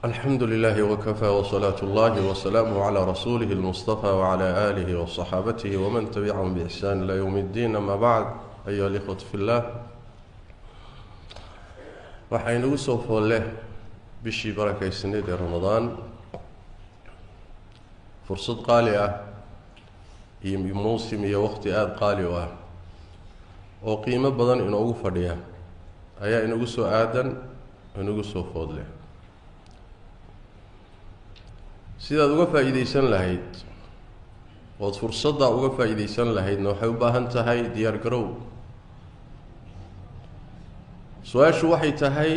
الحمد لله وكفى وصلاة الله وسلامه على رسوله المصطفى وعلى آله وصحابته ومن تبعهم بإحسان إلى يوم الدين. أما بعد، أيها الإخوة في الله، waxaynu ugu soo fooleh bishii barakaysaneed ee Ramadaan, fursad qaali ah iyo muusim iyo waqti aad qaali u ah oo qiimo badan inoogu fadhiya ayaa inagu soo aadan inagu soo foodleh. sidaad uga faa'iideysan lahayd ood fursadda uga faa'iideysan lahaydna waxay u baahan tahay diyaar garow. su-aashu waxay tahay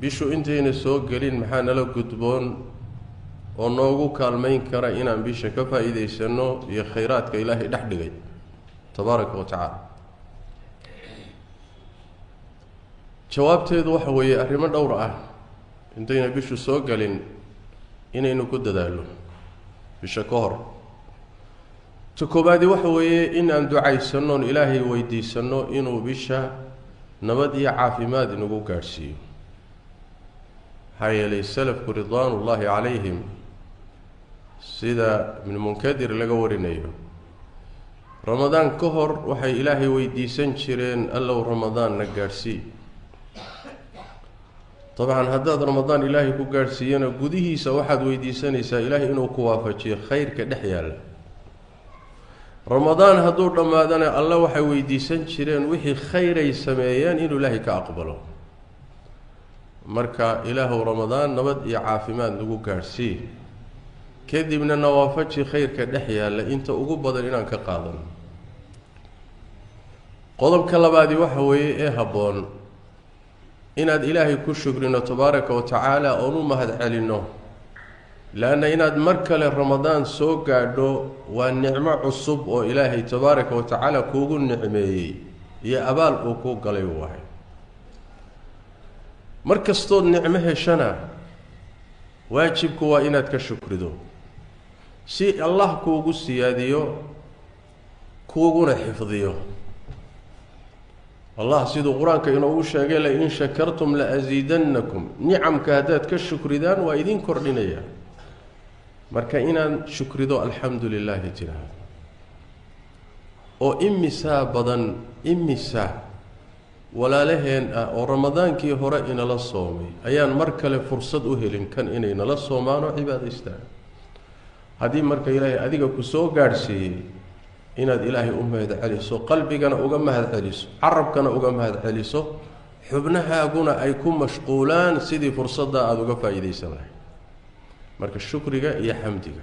bishu intayna soo gelin maxaa nala gudboon oo noogu kaalmayn kara inaan bisha ka faa'iideysano iyo khayraadka ilaahay dhex dhigay tabaaraka wa tacaala. jawaabteedu waxa weeye arrimo dhowr ah intayna bishu soo gelin inaynu ku dadaalo bisha ka hor. ta koobaadi waxa weeye in aan ducaysano oon ilaahay weydiisano inuu bisha nabad iyo caafimaad inagu gaadhsiiyo. maxaa yeelay salafku ridwaanullaahi calayhim sida ibnu munkadir laga warinayo, ramadaan ka hor waxay ilaahay weydiisan jireen allow ramadaanna gaadhsii. dabcan haddaad ramadaan ilaahay ku gaadhsiiyana gudihiisa waxaad weydiisanaysaa ilaahay inuu ku waafajiyo khayrka dhex yaalla. ramadaan hadduu dhammaadana alle waxay weydiisan jireen wixii khayray sameeyeen inuu ilaahay ka aqbalo. marka ilaahow ramadaan nabad iyo caafimaad nagu gaadhsii, kadibna nawaafaji khayrka dhex yaalla inta ugu badan inaan ka qaadano. qodobka labaadi waxa weeye ee habboon inaad ilaahay ku shukrino tabaaraka wa tacaala oon u mahad celinno, laanna inaad mar kale ramadaan soo gaadho waa nicmo cusub oo ilaahay tabaaraka wa tacaala kuugu nicmeeyey iyo abaal uu kuu galay wahay. mar kastood nicmo heshana waajibku waa inaad ka shukrido si allah kuugu siyaadiyo kuuguna xifdiyo. allah siduu qur-aanka inoogu sheegay lain shakartum la asiidannakum, nicamka haddaad ka shukridaan waa idin kordhinaya. marka inaad shukrido alxamdu lilaahi tiraahdo oo imisaa badan imisa walaalaheen ah oo ramadaankii hore inala soomay ayaan mar kale fursad u helin kan inay nala soomaan oo cibaadaystaan. haddii marka ilaahay adiga ku soo gaadhsiiyey inaad ilaahay u mahad celiso, qalbigana uga mahad celiso, carabkana uga mahad celiso, xubnahaaguna ay ku mashquulaan sidii fursadda aada uga faa'iidaysan lahayd. marka shukriga iyo xamdiga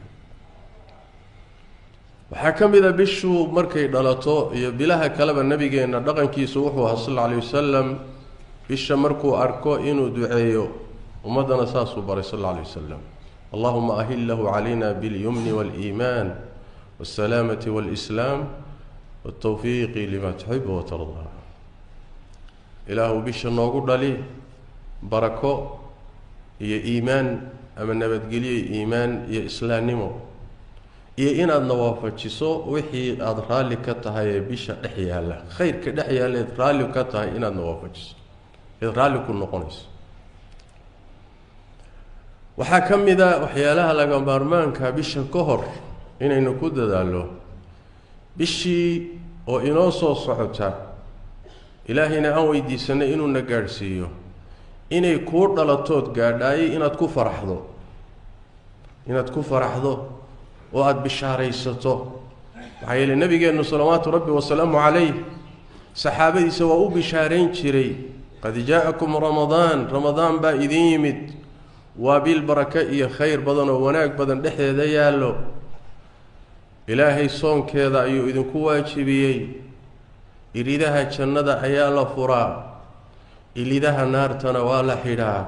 waxaa ka mid a bishu markay dhalato iyo bilaha kaleba nabigeenna dhaqankiisu wuxuu ahaa sal alla alayh wasalam bisha markuu arko inuu duceeyo. ummaddana saasuu baray sal alla alayh wasalam, allahuma ahillahu calayna bilyumni waaliimaan والسلامة والإسلام والتوفيق لما تحب وترضى. إله بيش النوغو دالي بركو هي إيمان أما نبت قلي إيمان هي إسلام نمو هي إن النوافجسو وحي أضرالي كتها بيش دحيا الله خير كدحيا الله أضرالي كتها إن النوافجس أضرالي كن نقنس. وحاكم إذا وحيالها لغا بارمانك بيش كهر inaynu ku dadaalo bishii oo inoo soo socota ilaahayna aan weydiisanay inuu na gaadhsiiyo inay kuu dhalatood gaadhaayay inaad ku faraxdo oo aada bishaaraysato. maxaa yeelay nabigeennu salawaatu rabbi wasalaamu calayh saxaabadiisa waa u bishaarayn jiray, qad jaa-akum ramadaan baa idin yimid, waa bil baraka iyo khayr badan oo wanaag badan dhexdeeda yaallo. ilaahay soonkeeda ayuu idinku waajibiyey, iridaha jannada ayaa la furaa, ilidaha naartana waa la xidhaa,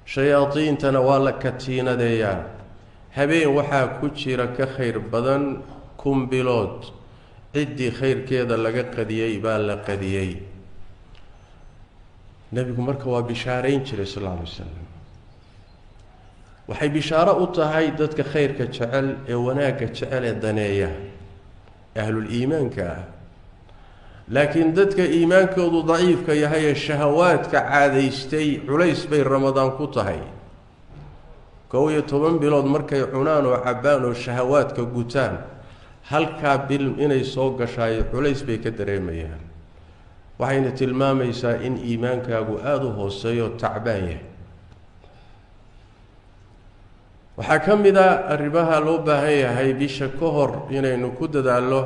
shayaadiintana waa la katiinadeeyaa. habeen waxaa ku jira ka khayr badan 1000 bilood, ciddii khayrkeeda laga qadiyey baa la qadiyey. nebigu marka waa bishaarayn jiray sal alla alay wasalam. waxay bishaaro u tahay dadka khayrka jecel ee wanaagga jecel ee daneeya ahlul iimaanka ah. laakiin dadka iimaankoodu daciifka yahay ee shahawaadka caadaystay culays bay ramadaan ku tahay. 11 bilood markay cunaan oo cabaan oo shahawaadka gutaan halka bil inay soo gashay culays bay ka dareemayaan waxayna tilmaamaysaa in iimaankaagu aad u hooseeyo tacbaan yahay waxaa ka mid ah arrimaha loo baahan yahay bisha ka hor inaynu ku dadaallo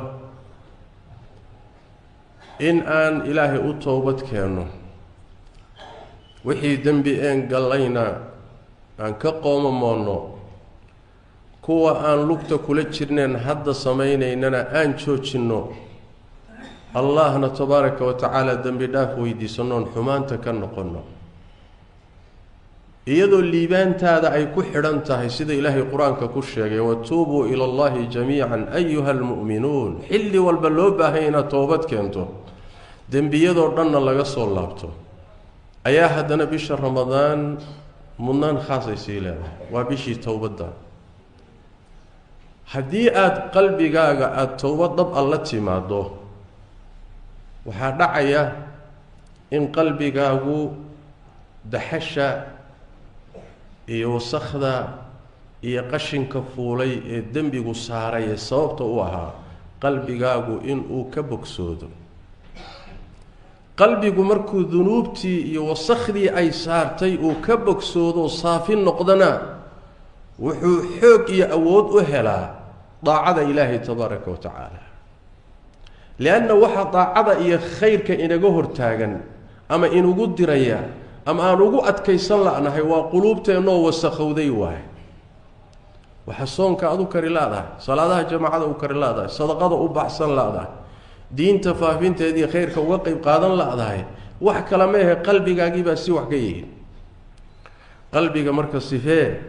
in aan ilaahay u toobad keenno wixii dembi een gallayna aan ka qoomamoonno kuwa aan lugta kula jirneen hadda samaynaynana aan joojinno allahna tabaaraka wa tacaala dembi dhaaf weydiisannoon xumaanta ka noqonno iyadoo liibaantaada ay ku xidhan tahay sida ilaahay qur-aanka ku sheegay watuubuu ila allahi jamiican ayuha almu'minuun xilli walba loo baahan inaad toobad keento dembiyadoo dhanna laga soo laabto ayaa haddana bisha ramadaan mudnaan khaasay sii leedahay waa bishii towbadda haddii aada qalbigaaga aada towbad dhab alla timaado waxaa dhacaya in qalbigaagu daxasha iyo wasakhda iyo qashinka fuulay ee dembigu saaray ee sababta u ahaa qalbigaagu inuu ka bogsoodo qalbigu markuu dunuubtii iyo wasakhdii ay saartay uu ka bogsoodo saafi noqdana wuxuu xoog iyo awood u helaa daacada ilaahay tabaaraka wa tacaala lianna waxa daacada iyo khayrka inaga hortaagan ama inugu diraya ama aan ugu adkaysan la'nahay waa quluubteennoo wasakhowday waaye waxa soonka aad u kari laadahay salaadaha jamaacada u kari laadahay sadaqada u baxsan laadahay diinta faafinteedii khayrka uga qayb qaadan laadahay wax kala ma ahe qalbigaagii baa si wax ka yihiin qalbiga marka sifee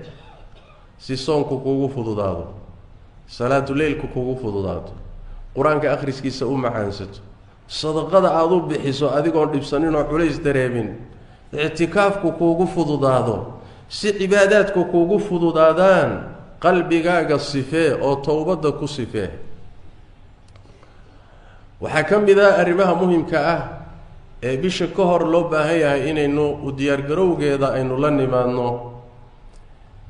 si soonku kuugu fududaado salaatuleylku kuugu fududaado qur-aanka akhriskiisa u macaansato sadaqada aada u bixiso adigoon dhibsaninoo culays dareemin ictikaafku kuugu fududaado si cibaadaadku kuugu fududaadaan qalbigaaga sifee oo towbadda ku sifee waxaa ka mid ah arrimaha muhimka ah ee bisha ka hor loo baahan yahay inaynu u diyaargarowgeeda aynu la nimaadno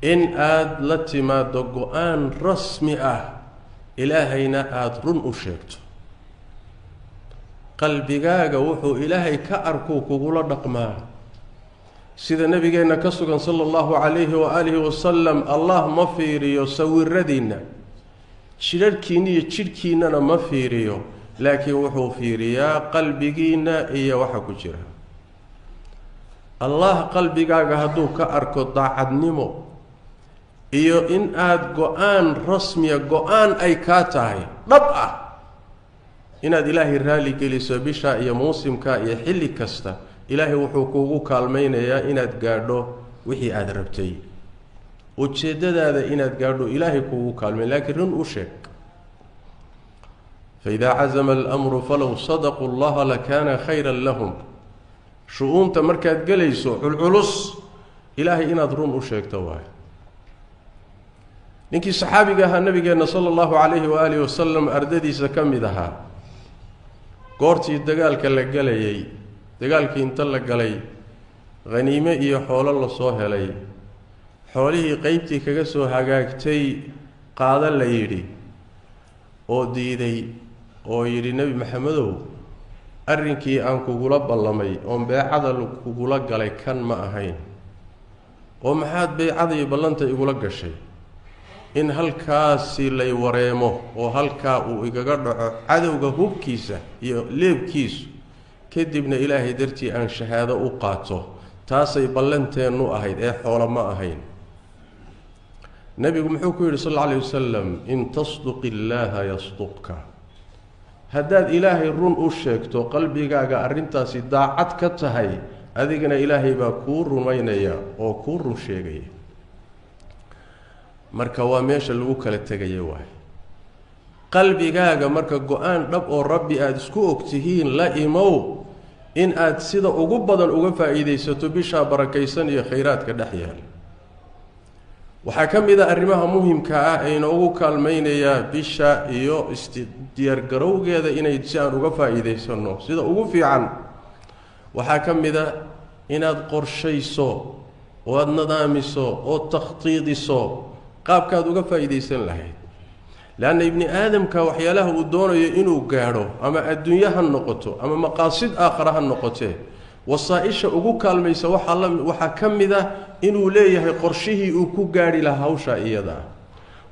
in aada la timaado go-aan rasmi ah ilaahayna aada run u sheegto qalbigaaga wuxuu ilaahay ka arkuu kugula dhaqmaa sida nabigeenna ka sugan sala allahu calayhi waaalihi wasalam allah ma fiiriyo sawiradiinna jidharhkiinna iyo jidhkiinnana ma fiiriyo laakiin wuxuu fiiriyaa qalbigiinna iyo waxa ku jira allah qalbigaaga hadduu ka arko daacadnimo iyo in aada go-aan rasmiya go-aan ay kaa tahay dhab ah inaad ilaahay raali geliso bisha iyo muusimka iyo xilli kasta ilaahay wuxuu kuugu kaalmaynayaa inaad gaadho wixii aada rabtay ujeeddadaada inaad gaadho ilaahay kuugu kaalmay laakiin run u sheeg faidaa cazama alamru falow sadaquu llaha lakaana khayran lahum shu-uunta markaad gelayso culculus ilaahay inaad run u sheegto waayo ninkii saxaabiga ahaa nabigeenna sala allahu calayhi waaalihi wasalam ardadiisa ka mid ahaa goortii dagaalka la gelayay dagaalkii inta la galay haniime iyo xoolo lasoo helay xoolihii qeybtii kaga soo hagaagtay qaada la yidhi oo diiday oo yidhi nebi maxamedow arrinkii aan kugula ballamay oon beecada kugula galay kan ma ahayn oo maxaad beecada iyo ballanta igula gashay in halkaasi lay wareemo oo halkaa uu igaga dhaco cadowga hubkiisa iyo leebkiisu kadibna ilaahay dartii aan shahaado u qaato taasay ballanteennu ahayd ee xoolo ma ahayn nebigu muxuu ku yidhi sal alla alayh wasalam in tasduqi illaaha yasduqka haddaad ilaahay run u sheegto qalbigaaga arrintaasi daacad ka tahay adigana ilaahay baa kuu rumaynaya oo kuu run sheegaya marka waa meesha lagu kala tegaya waay qalbigaaga marka go-aan dhab oo rabbi aada isku ogtihiin la imow in aada sida ugu badan uga faa'iidaysato bishaa barakaysan iyo khayraadka dhex yaal waxaa ka mid a arrimaha muhimka ah ee inoogu kaalmaynayaa bisha iyo diyaargarowgeeda inay si aan uga faa'iidaysanno sida ugu fiican waxaa ka mid a inaad qorshayso waad nadaamiso oo takhtiidiso qaabkaad uga faa'iidaysan lahayd laana ibni aadamka waxyaalaha uu doonayo inuu gaadho ama adduunyo ha noqoto ama maqaasid aakhira ha noqotee wasaa'isha ugu kaalmaysa waxaa ka mid ah inuu leeyahay qorshihii uu ku gaadhi lahaa hawsha iyada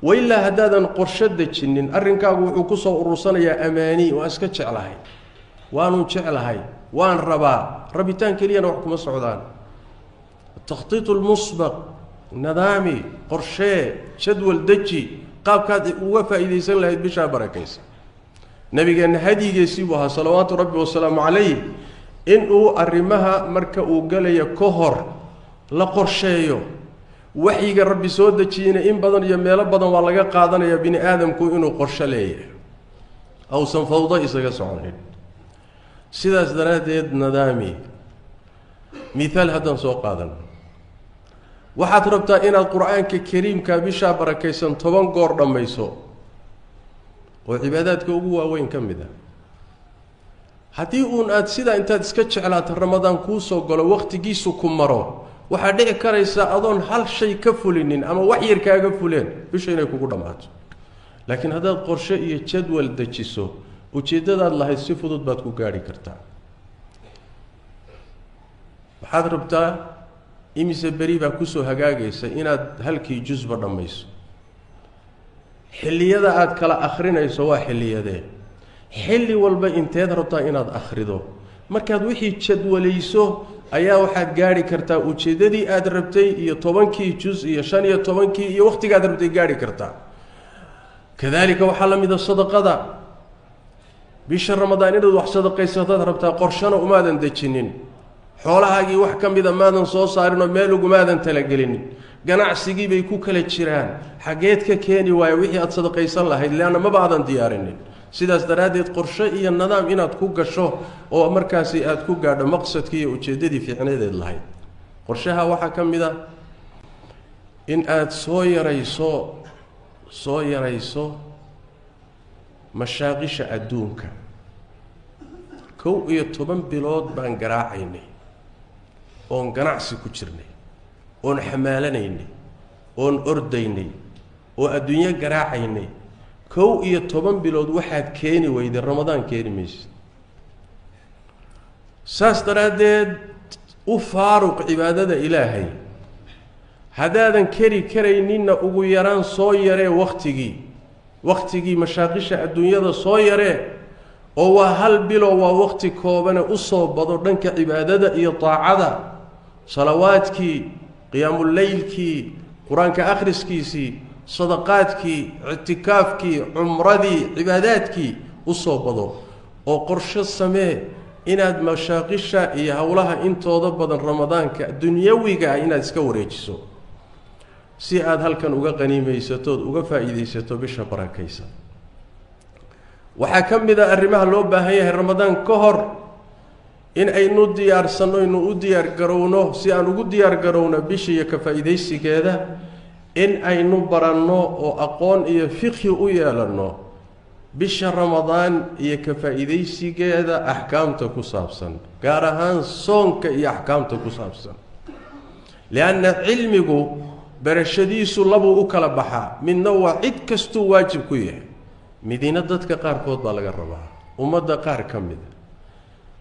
wailaa haddaadan qorsho dejinin arrinkaagu wuxuu ku soo urursanayaa amaani waa iska jeclahay waanu jeclahay waan rabaa rabitaan keliyana wax kuma socdaan takhtiitu lmusbaq nadaami qorshee jadwal deji qaabkaad uga faa'iidaysan lahayd bishaa barakaysa nabigeenna hadyigiisii buu ahaa salawaatu rabbi wasalaamu calayh inuu arrimaha marka uu galayo ka hor la qorsheeyo waxyiga rabbi soo dejiyeyna in badan iyo meelo badan waa laga qaadanaya bini aadamku inuu qorsho leeyahay awsan fawdo isaga soconayn sidaas daraaddeed nadaami miaal haddaan soo qaadan waxaad rabtaa inaad qur-aanka kariimka bishaa barakaysan 10 goor dhammayso oo cibaadaadka ugu waaweyn ka mid ah haddii uun aad sidaa intaad iska jeclaato ramadaan kuu soo galo wakhtigiisu ku maro waxaa dhici karaysa adoon hal shay ka fulinin ama wax yar kaaga fuleen bisha inay kugu dhammaato laakiin haddaad qorshe iyo jadwal dejiso ujeeddadaad lahayd si fudud baad ku gaadhi kartaa waxaad rabtaa imise beri baa kusoo hagaagaysa inaad halkii jusba dhammayso xilliyada aad kala akhrinayso waa xilliyadee xilli walba inteed rabtaa inaad akhrido markaad wixii jadwalayso ayaa waxaad gaadhi kartaa ujeeddadii aad rabtay iyo 10kii juz iyo 15kii iyo wakhtigaad rabtay gaadhi kartaa kadaalika waxaa la mida sadaqada bisha ramadaan inaad wax sadaqaysataad rabtaa qorshana umaadan dejinin xoolahaagii wax ka mida maadan soo saarinoo meel ugumaadan talagelinin ganacsigii bay ku kala jiraan xageed ka keeni waayo wixii aad sadaqaysan lahayd leanna maba aadan diyaarinin sidaas daraaddeed qorshe iyo nidaam inaad ku gasho oo markaasi aad ku gaadho maqsadkii iyo ujeeddadii fiicneedeed lahayd qorshaha waxaa ka mid ah in aad soo yarayso mashaaqisha adduunka 11 bilood baan garaacaynay oon ganacsi ku jirnay oon xamaalanaynay oon ordaynay oo adduunyo garaacaynay 11 bilood waxaad keeni weyday ramadaan keeni maysid saas daraaddeed u faaruq cibaadada ilaahay haddaadan keri karayninna ugu yaraan soo yaree wakhtigii mashaaqisha adduunyada soo yaree oo waa hal bilow waa wakhti koobane u soo bado dhanka cibaadada iyo taacada salawaadkii qiyaamuleylkii qur-aanka akhriskiisii sadaqaadkii ictikaafkii cumradii cibaadaadkii u soo bado oo qorsho samee inaad mashaaqisha iyo howlaha intooda badan ramadaanka dunyawiga ah inaad iska wareejiso si aad halkan uga qaniimaysatood uga faa'iidaysato bisha barakaysan waxaa ka mid ah arrimaha loo baahan yahay ramadaan ka hor in aynu diyaarsanno inuu u diyaargarowno si aan ugu diyaargarowno bisha iyo ka faa'iidaysigeeda in aynu baranno oo aqoon iyo fiqhi u yeelanno bisha ramadaan iyo ka faa'iidaysigeeda axkaamta ku saabsan gaar ahaan soonka iyo axkaamta ku saabsan lianna cilmigu barashadiisu labuu u kala baxaa midna waa cid kastuu waajib ku yahay midina dadka qaarkood baa laga rabaa ummadda qaar ka mida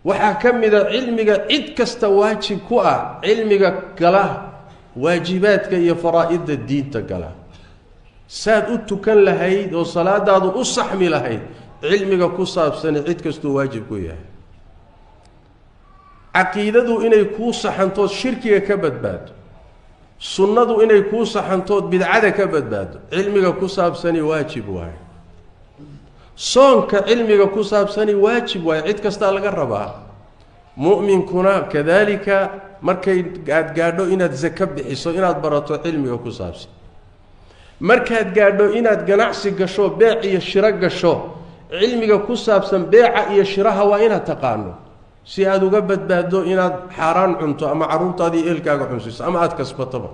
waxaa ka mida cilmiga cid kasta waajib ku ah cilmiga gala waajibaadka iyo faraa'idda diinta gala saad u tukan lahayd oo salaadaadu u saxmi lahayd cilmiga ku saabsan cid kastuu waajib ku yahay caqiidadu inay kuu saxantood shirkiga ka badbaado sunnadu inay kuu saxantood bidcada ka badbaado cilmiga ku saabsani waajib waaye soonka cilmiga ku saabsani waajib waaye cid kastaa laga rabaa mu'minkuna kadaalika markay aad gaadho inaad zaka bixiso inaad barato cilmiga ku saabsan markaad gaadho inaad ganacsi gasho beec iyo shiro gasho cilmiga ku saabsan beeca iyo shiraha waa inaad taqaano si aad uga badbaado inaad xaaraan cunto ama carruurtaadii eelkaaga xunsiiso ama aad kasbatoba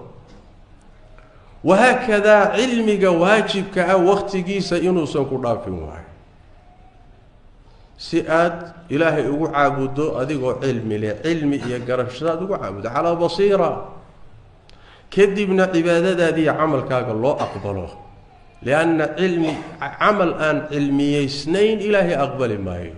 wahaakadaa cilmiga waajibka ah wakhtigiisa inuusan ku dhaafin waayo si aad ilaahay ugu caabudo adigoo cilmi leh cilmi iyo garashada aad ugu caabudo calaa basiira كدبنا عبادة دي عمل كاغ الله أقبله لأن عمل أن علمي سنين إلهي أقبل مايو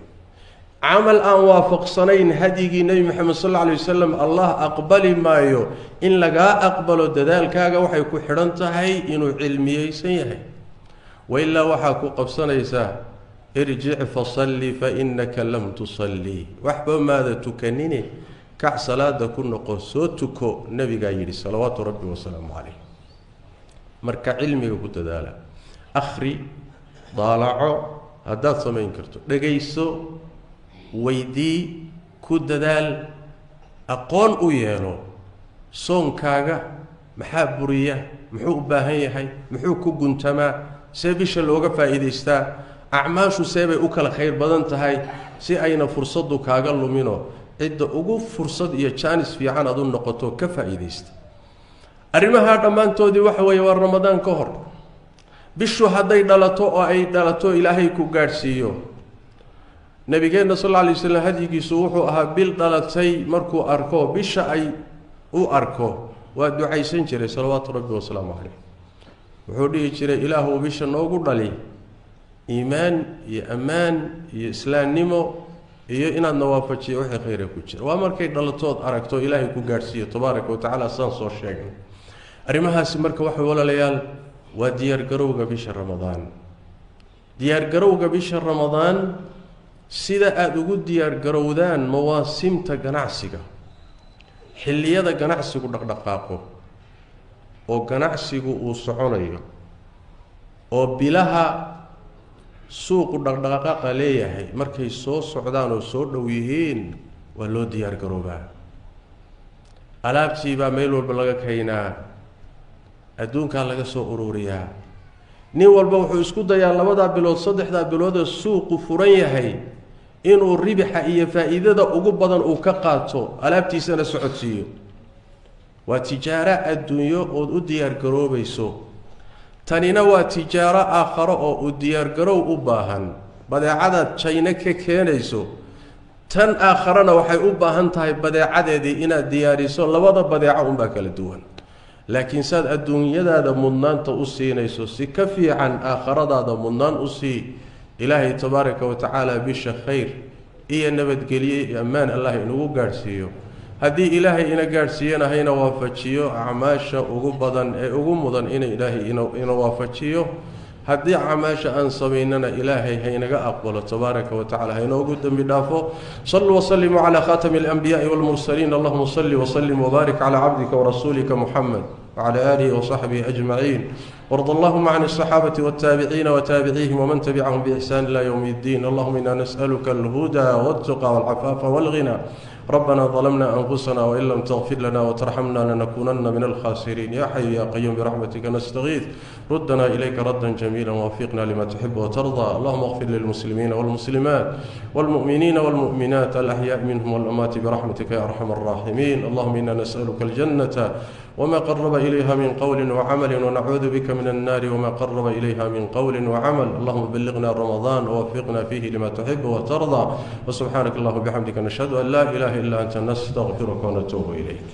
عمل أن وافق صنين هدي نبي محمد صلى الله عليه وسلم الله أقبل مايو إن لقى أقبله ددال كاغ وحيكو حرنتهي إنو علمي سنيهي وإلا وحاكو قبصنا يساه ارجع فصلي فإنك لم تصلي وحبا ماذا تكنيني كع صلاة كن قصوتك نبي قايل صلوات ربي وسلامه عليه مركع علمي وكنت دالا أخري ضالعو هداد سمين كرتو دقيسو ويدي كود دال أقون ويالو صون كاغا محابورية محو باهية هاي محو كوغنتما سيبش اللوغة فايديستا أعماشو سيبي أكل خير بدنت هاي سي أين فرصدو كاغلو منو عدة أقوف فرصد إيا جانس في عان أظن نقطو كفايديست أرمها دمان تودي وحوي ورمضان كهر بشو هدي دلتو أو أي دلتو إلهي كو غارسيو نبينا صلى الله عليه وسلم هديكي سوحو أها بيل دلتي مركو أركو بشا أي أو أركو ودعي سنجري صلوات ربي وسلامه عليه وحودي جري إلهو بشا نوغو دلي إيمان يا أمان يا إسلام نمو iyo inaad nawaafajiyo wixii khayr ku jira waa markay dhalatood aragto ilaahay ku gaarsiyo tabaaraka wa taala san soo sheegay arimahaas marka waxa walaalayaal waa diyaar garowga bisha ramadaan diyaar garowga bisha ramadaan sida aad ugu diyaar garowdaan mawaasimta ganacsiga xilliyada ganacsigu dhaqdhaqaaqo oo ganacsigu uu soconayo oo bilaha suuq dhaqdhaqaaqa leeyahay markay soo socdaan oo soo dhow yihiin waa loo diyaar garoobaa alaabtii baa meel walba laga keenaa adduunka laga soo ururiyaa nin walba wuxuu isku dayaa labada bilood saddexda bilood ee suuqu furan yahay inuu ribaxa iyo faa'iidada ugu badan uu ka qaato alaabtiisana socodsiiyo waa tijaara adduunyo oo u diyaar garoobayso tanina waa tijaaro aakharo oo u diyaar garow u baahan badeecada China ka keenayso tan aakharana waxay u baahan tahay badeecadeedii inaad diyaariso labada badeeco un baa kala duwan laakiin saad adduunyadaada mudnaanta u siinayso si ka fiican aakharadaada mudnaan u sii ilaahay tabaaraka wa tacaala bisha khayr iyo nabadgeliye iyo ammaan allah inuu gaarsiiyo haddii ilaahay ina gaarsiiyana hayna waafajiyo acmaasha ugu badan ee ugu mudan in ilaahay ina waafajiyo haddii acmaasha aan sameynana ilaahay haynaga aqbalo tabaaraka wa tacaala hayna ugu dambi dhaafo sallu wa sallimu ala khatami al-anbiya'i wal mursalin allahumma salli wa sallim wa barik ala 'abdika wa rasulika muhammad wa ala alihi wa sahbihi ajma'in وارض اللهم عن الصحابة والتابعين وتابعيهم ومن تبعهم بإحسان إلى يوم الدين اللهم إنا نسألك الهدى والتقى والعفاف والغنى ربنا ظلمنا أنفسنا وإن لم تغفر لنا وترحمنا لنكونن من الخاسرين يا حي يا قيوم برحمتك نستغيث ردنا إليك ردا جميلا ووفقنا لما تحب وترضى اللهم اغفر للمسلمين والمسلمات والمؤمنين والمؤمنات الأحياء منهم والأموات برحمتك يا أرحم الراحمين اللهم إنا نسألك الجنة وما قرب إليها من قول وعمل ونعوذ بك من النار وما قرب إليها من قول وعمل اللهم بلغنا رمضان ووفقنا فيه لما تحب وترضى وسبحانك اللهم وبحمدك نشهد أن لا إله إلا أنت نستغفرك ونتوب إليك